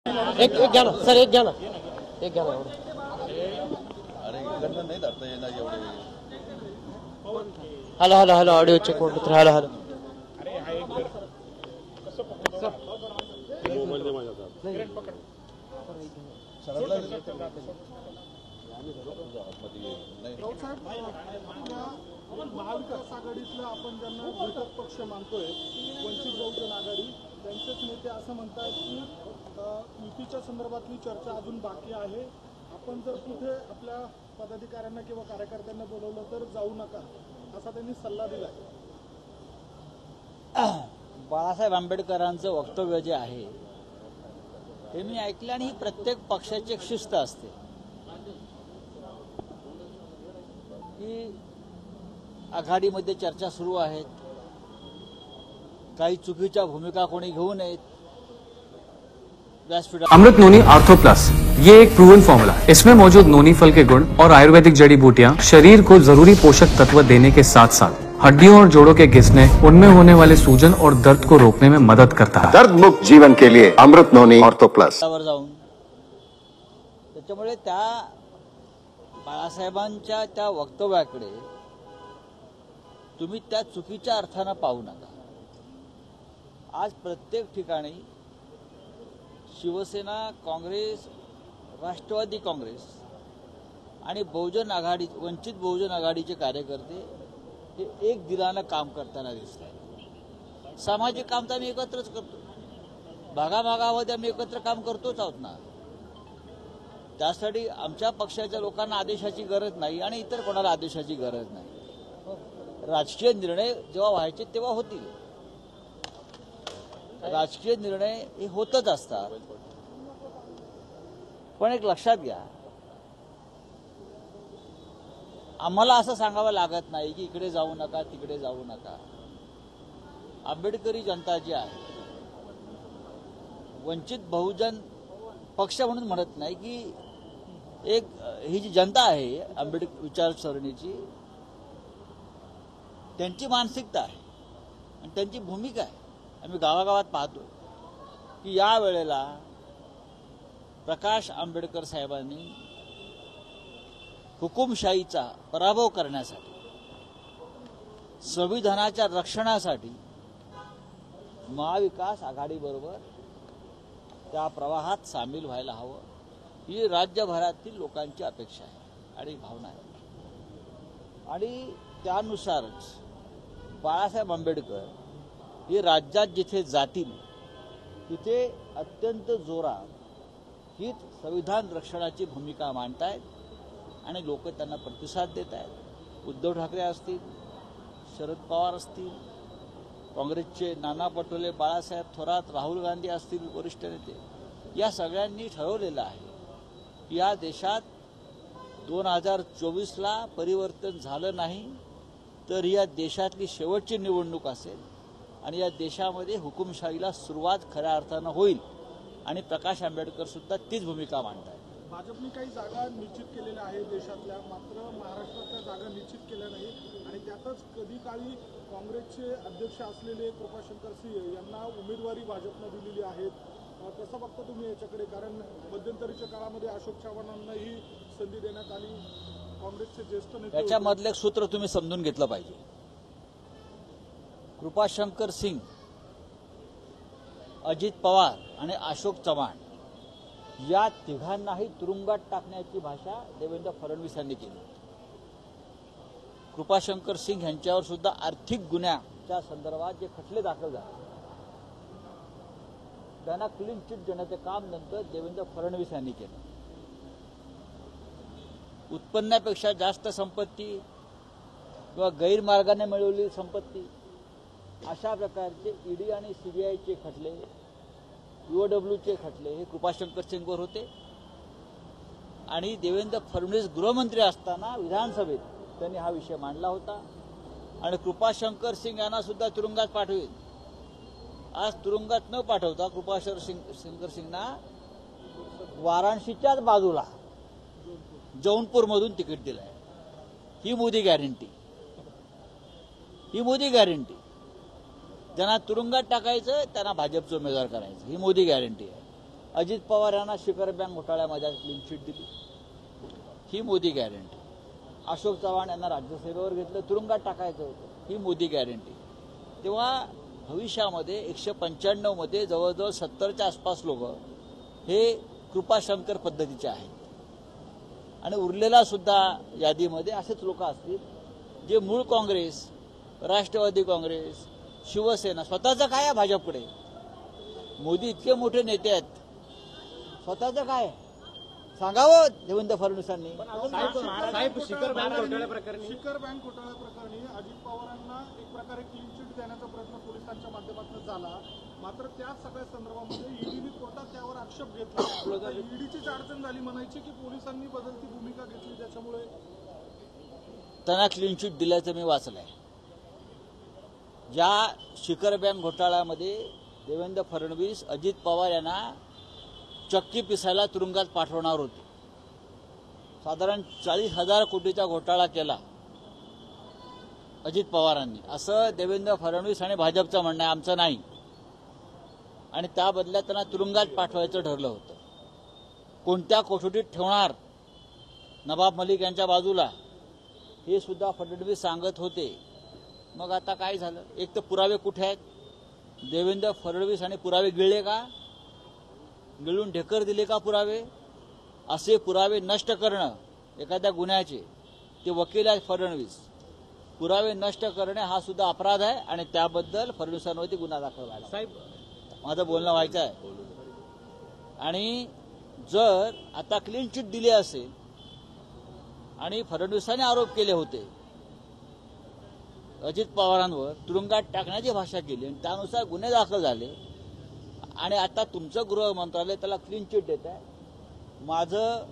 एक घ्या ना सर, एक घ्या ना, एक घ्या ना. अरे इकडनं नाही धरता येणार एवढे. Hello hello hello, audio check होत. Hello hello. महाविकास आघाडीतलं आपण ज्यांना घटक पक्ष मानतोय, वंचित बहुजन आघाडी, त्यांचेच नेते असं म्हणतात की युतीच्या संदर्भातली चर्चा अजून बाकी आहे. आपण जर कुठे आपल्या पदाधिकाऱ्यांना किंवा कार्यकर्त्यांना बोलवलं तर जाऊ नका, असा त्यांनी सल्ला दिला. बाळासाहेब आंबेडकरांचं वक्तव्य जे आहे ते मी ऐकलं, आणि ही प्रत्येक पक्षाची एक शिस्त असते की आघाडीमध्ये चर्चा सुरू आहेत, काही चुकीच्या भूमिका कोणी घेऊ नयेत. अमृत नोनी आर्थो प्लस, ये एक प्रूवन फॉर्मूला है. इसमें मौजूद नोनी फल के गुण और आयुर्वेदिक जड़ी बूटियां शरीर को जरूरी पोषक तत्व देने के साथ साथ हड्डियों और जोड़ों के घिसने, उनमें होने वाले सूजन और दर्द को रोकने में मदद करता है. दर्द मुक्त जीवन के लिए अमृत नोनी ऑर्थो प्लस. जाऊन त्याच्यामुळे त्या बाळासाहेबांच्या त्या वक्तव्याकडे तुम्ही त्या चुकीच्या अर्थानं पाहू नका. आज प्रत्येक ठिकाणी शिवसेना, काँग्रेस, राष्ट्रवादी काँग्रेस आणि बहुजन आघाडी, वंचित बहुजन आघाडीचे कार्यकर्ते हे एक दिलानं काम करताना दिसत आहेत. सामाजिक काम तर आम्ही एकत्रच करतो, भागाभागामध्ये आम्ही एकत्र काम करतोच आहोत ना. त्यासाठी आमच्या पक्षाच्या लोकांना आदेशाची गरज नाही आणि इतर कोणाला आदेशाची गरज नाही. राजकीय निर्णय जेव्हा व्हायचे तेव्हा होतील. राजकीय निर्णय हे होतच असतात. पण एक लक्षात घ्या, आम्हाला असं सांगावं लागत नाही की इकडे जाऊ नका, तिकडे जाऊ नका. आंबेडकरी जनता जी आहे, वंचित बहुजन पक्ष म्हणून म्हणत नाही की एक ही जी जनता आहे आंबेडकर विचारसरणीची, त्यांची मानसिकता आहे आणि त्यांची भूमिका आहे. आम्ही गावागावात पाहतो की या वेळेला प्रकाश आंबेडकर साहेबांनी हुकुमशाहीचा पराभव करण्यासाठी, संविधानाच्या रक्षणासाठी महाविकास आघाडीबरोबर त्या प्रवाहात सामील व्हायला हवं, ही राज्यभरातील लोकांची अपेक्षा आहे आणि भावना आहे. आणि त्यानुसारच बाळासाहेब आंबेडकर हे राज्यात जिथे जातील तिथे अत्यंत जोरात हीच संविधान रक्षणाची भूमिका मांडतायत आणि लोक त्यांना प्रतिसाद देत आहेत. उद्धव ठाकरे असतील, शरद पवार असतील, काँग्रेसचे नाना पटोले, बाळासाहेब थोरात, राहुल गांधी असतील, वरिष्ठ नेते, या सगळ्यांनी ठरवलेलं आहे की या देशात 2024ला परिवर्तन झालं नाही तर या देशातली शेवटची निवडणूक असेल आणि या देशामध्ये हुकुमशाहीला सुरुवात खऱ्या अर्थानं होईल. आणि प्रकाश आंबेडकर सुद्धा तीच भूमिका मांडतात. भाजपने काही जागा निश्चित केलेल्या आहेत देशातल्या, मात्र महाराष्ट्रातल्या जागा निश्चित केल्या नाही. आणि त्यातच कधी काळी काँग्रेसचे अध्यक्ष असलेले कृपाशंकर सिंह यांना उमेदवारी भाजपनं दिलेली आहे. कसं बघता तुम्ही याच्याकडे? कारण मध्यंतरीच्या काळामध्ये अशोक चव्हाणांनाही संधी देण्यात आली, काँग्रेसचे ज्येष्ठ नेते. त्याच्यामधलं एक सूत्र तुम्ही समजून घेतलं पाहिजे. कृपाशंकर सिंग, अजित पवार आणि अशोक चव्हाण या तिघांनाही तुरुंगात टाकण्याची भाषा देवेंद्र फडणवीस यांनी केली. कृपाशंकर सिंग यांच्यावर सुद्धा आर्थिक गुन्ह्याच्या संदर्भात जे खटले दाखल झाले त्यांना क्लीन चिट देण्याचे काम नंतर देवेंद्र फडणवीस यांनी केलं. उत्पन्नापेक्षा जास्त संपत्ती किंवा गैरमार्गाने मिळवलेली संपत्ती, अशा प्रकारचे ईडी आणि सीबीआयचे खटले, ईओडब्ल्यूचे खटले हे कृपाशंकर सिंगवर होते. आणि देवेंद्र फडणवीस गृहमंत्री असताना विधानसभेत त्यांनी हा विषय मांडला होता. आणि कृपाशंकर सिंग यांना सुद्धा तुरुंगात पाठवेल. आज तुरुंगात न पाठवता कृपाशंकर सिंगना वाराणसीच्याच बाजूला जौनपूरमधून तिकीट दिलं आहे. ही मोदी गॅरंटी, ही मोदी गॅरंटी. ज्यांना तुरुंगात टाकायचं त्यांना भाजपचं उमेदवार करायचं, ही मोदी गॅरंटी आहे. अजित पवार यांना शिखर बँक घोटाळ्यामध्ये क्लीन चिट दिली, ही मोदी गॅरंटी. अशोक चव्हाण यांना राज्यसेवेवर घेतलं, तुरुंगात टाकायचं होतं, ही मोदी गॅरंटी. तेव्हा भविष्यामध्ये 195 मध्ये जवळजवळ 70च्या आसपास लोक हे कृपाशंकर पद्धतीचे आहेत आणि उरलेला सुद्धा यादीमध्ये असेच लोक असतील जे मूळ काँग्रेस, राष्ट्रवादी काँग्रेस, शिवसेना, स्वतःचं काय आहे भाजपकडे. मोदी इतके मोठे नेते आहेत, स्वतःचं काय सांगावं देवेंद्र फडणवीसांनी. शिखर बँक घोटाळ्या प्रकरणी अजित पवारांना एक प्रकारे क्लीन चिट देण्याचा प्रयत्न पोलिसांच्या माध्यमातून झाला, मात्र त्या सगळ्या संदर्भामध्ये ईडीने कोर्टात त्यावर आक्षेप घेतला. ईडीचीच अडचण झाली म्हणायची की पोलिसांनी बदलती भूमिका घेतली, त्याच्यामुळे त्यांना क्लीन चिट दिल्याचं मी वाचलंय. ज्या शिखर बँक घोटाळ्यामध्ये देवेंद्र फडणवीस अजित पवार यांना चक्की पिसायला तुरुंगात पाठवणार होते, साधारण 40,000 कोटीचा घोटाळा केला अजित पवारांनी, असं देवेंद्र फडणवीस आणि भाजपचं म्हणणं आहे, आमचं नाही. आणि त्या बदल्यात त्यांना तुरुंगात पाठवायचं ठरलं होतं. कोणत्या कोठडीत ठेवणार नवाब मलिक यांच्या बाजूला हे सुद्धा फडणवीस सांगत होते. मग आता काय झालं? एक तर पुरावे कुठे आहेत? देवेंद्र फडणवीस आणि पुरावे गिळले का? गिळून ढेकर दिले का पुरावे? असे पुरावे नष्ट करणं एखाद्या गुन्ह्याचे, ते वकील आहेत फडणवीस, पुरावे नष्ट करणे हा सुद्धा अपराध आहे आणि त्याबद्दल फडणवीसांवरती गुन्हा दाखल व्हायला. साहेब माझं बोलणं व्हायचं आहे. आणि जर आता क्लीन चिट दिली असेल आणि फडणवीसांनी आरोप केले होते अजित पवारांवर, तुरुंगात टाकण्याची भाषा केली आणि त्यानुसार गुन्हे दाखल झाले आणि आता तुमचं गृह मंत्रालय त्याला क्लीन चिट देत आहे. माझं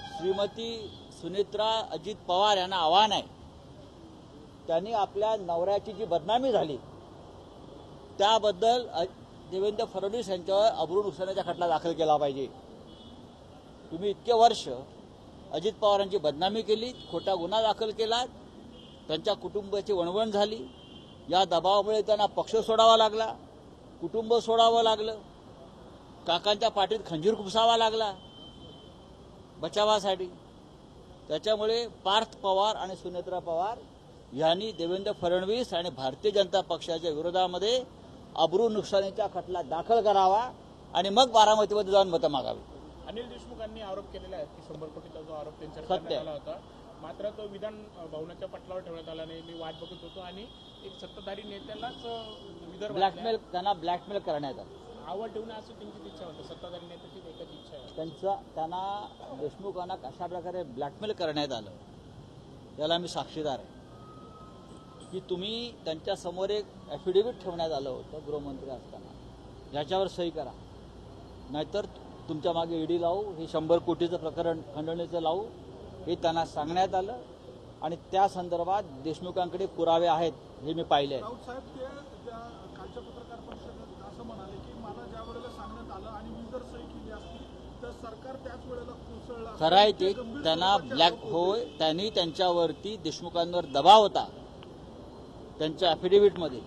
श्रीमती सुनेत्रा अजित पवार यांना आव्हान आहे, त्यांनी आपल्या नवऱ्याची जी बदनामी झाली त्याबद्दल देवेंद्र फडणवीस यांच्यावर अब्रू नुकसानाचा खटला दाखल केला पाहिजे. तुम्ही इतके वर्ष अजित पवारांची बदनामी केली, खोटा गुन्हा दाखल केला, त्यांच्या कुटुंबाची वणवण झाली, या दबावामुळे त्यांना पक्ष सोडावा लागला, कुटुंब सोडावं लागलं, काकांच्या पाठीत खंजीर खुपसावा लागला बचावासाठी. त्याच्यामुळे पार्थ पवार आणि सुनेत्रा पवार यांनी देवेंद्र फडणवीस आणि भारतीय जनता पक्षाच्या विरोधामध्ये अब्रू नुकसानीचा खटला दाखल करावा आणि मग बारामतीमध्ये जाऊन मतं मागावी. अनिल देशमुखांनी आरोप केलेला आहे की 100 कोटीचा जो आरोप त्यांच्यावर सत्य करण्यात आला होता, मात्र तो विधान भवनाच्या पटलावर ठेवण्यात आला नाही. मी वाट बघत होतो आणि एक सत्ताधारी नेत्यालाच ब्लॅकमेल, त्यांना ब्लॅकमेल करण्यात आलं. आवड ठेवणं असं त्यांची इच्छा होती, सत्ताधारी नेत्याची एकच इच्छा आहे. त्यांना देशमुखांना कशा प्रकारे ब्लॅकमेल करण्यात आलं याला मी साक्षीदार आहे की तुम्ही त्यांच्यासमोर एक ॲफिडेव्हिट ठेवण्यात आलं होतं गृहमंत्री असताना, याच्यावर सही करा, नाहीतर तुमच्या मागे ईडी लावू, हे 100 कोटीचं प्रकरण खंडणीचं लावू, हे त्यांना सांगण्यात आलं. आणि त्या संदर्भात देशमुखांकडे पुरावे आहेत, हे मी पाहिले. राऊत साहेब ते कालच्या पत्रकार परिषदेत असं म्हणाले की मला ज्या वेळेला सांगण्यात आलं आणि मी जर सही केली असती तर सरकार त्याच वेळेला कोसळलं. खरं आहे ते, त्यांना होय, त्यांनी त्यांच्यावरती देशमुखांवर दबाव होता त्यांच्या ॲफिडेव्हिटमध्ये,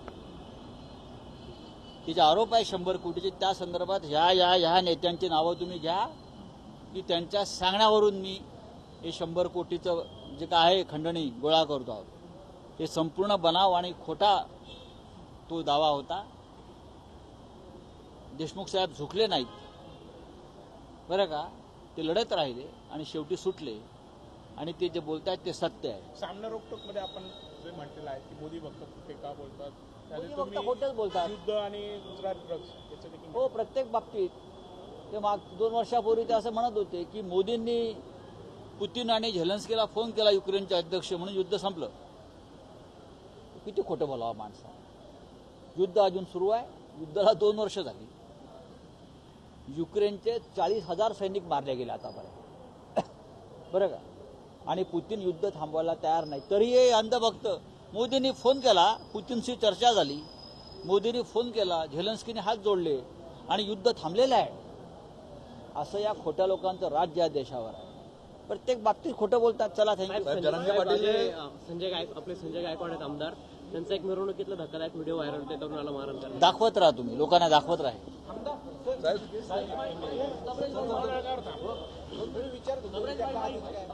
तिचे आरोप आहे 100 कोटीचे. त्या संदर्भात ह्या नेत्यांची नावं तुम्ही घ्या की त्यांच्या सांगण्यावरून मी हे 100 कोटीचं जे काय आहे खंडणी गोळा करतो आहोत, हे संपूर्ण बनाव आणि खोटा तो दावा होता. देशमुख साहेब झुकले नाहीत बरं का, ते लढत राहिले आणि शेवटी सुटले आणि ते जे बोलतायत ते सत्य आहे. सामना रोकटोकमध्ये आपण जे म्हटलेलं आहे की मोदी फक्त कुठे का बोलतात, मोदी फक्त खोटंच बोलतात. युद्ध आणि दुसरा ड्रग्स याचं देखील हो, प्रत्येक बाबतीत. ते 2 वर्षापूर्वी ते असं म्हणत होते की मोदींनी पुतीन आणि झेलेन्स्कीला फोन केला युक्रेनचे अध्यक्ष म्हणून युद्ध संपलं. किती खोटं बोलावं माणसा. युद्ध अजून सुरू आहे, युद्धाला 2 वर्ष झाली. युक्रेनचे 40,000 सैनिक मारले गेले आतापर्यंत बरं का, आणि पुतीन युद्ध थांबवायला तयार नाही. तरीही अंधभक्त. मोदींनी फोन केला, पुतीनशी चर्चा झाली, मोदींनी फोन केला, झेलेन्स्कीने हात जोडले आणि युद्ध थांबलेलं आहे. असं या खोट्या लोकांचं राज्य या देशावर आहे. प्रत्येक बाबतीत खोटं बोलतात. चला, थँक्यू. संजय गायकवाड आहेत आमदार, त्यांचा एक मिरवणुकीतला धक्कादायक व्हिडिओ व्हायरल होते, तरुणाला मारण करण्यात. दाखवत राहा तुम्ही, लोकांना दाखवत राहा. साहेब